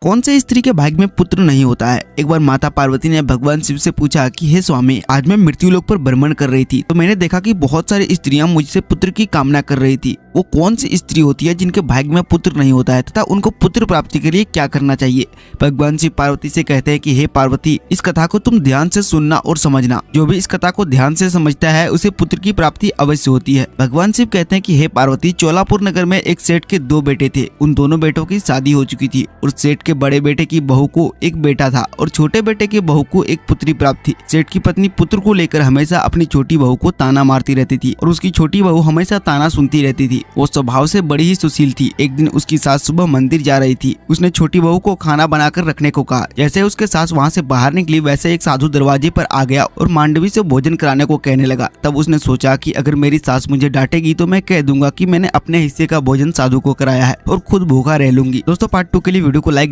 कौन से स्त्री के भाग्य में पुत्र नहीं होता है। एक बार माता पार्वती ने भगवान शिव से पूछा कि हे स्वामी, आज मैं मृत्यु लोक पर भ्रमण कर रही थी तो मैंने देखा कि बहुत सारी स्त्रियां मुझसे पुत्र की कामना कर रही थी। वो कौन सी स्त्री होती है जिनके भाग्य में पुत्र नहीं होता है तथा उनको पुत्र प्राप्ति के लिए क्या करना चाहिए। भगवान शिव पार्वती से कहते हैं कि हे पार्वती, इस कथा को तुम ध्यान से सुनना और समझना। जो भी इस कथा को ध्यान से समझता है उसे पुत्र की प्राप्ति अवश्य होती है। भगवान शिव कहते हैं कि हे पार्वती, चोलापुर नगर में एक सेठ के 2 बेटे थे। उन दोनों बेटों की शादी हो चुकी थी और सेठ के बड़े बेटे की बहू को एक बेटा था और छोटे बेटे की बहू को एक पुत्री प्राप्त थी। सेठ की पत्नी पुत्र को लेकर हमेशा अपनी छोटी बहू को ताना मारती रहती थी और उसकी छोटी बहू हमेशा ताना सुनती रहती थी। वो स्वभाव से बड़ी ही सुशील थी। एक दिन उसकी सास सुबह मंदिर जा रही थी। उसने छोटी बहू को खाना बनाकर रखने को कहा। जैसे उसके सास वहाँ से बाहर निकली वैसे एक साधु दरवाजे पर आ गया और मांडवी से भोजन कराने को कहने लगा। तब उसने सोचा कि अगर मेरी सास मुझे डांटेगी तो मैं कह दूंगा कि मैंने अपने हिस्से का भोजन साधु को कराया है और खुद भूखा रह लूंगी। दोस्तों, पार्ट 2 के लिए वीडियो को लाइक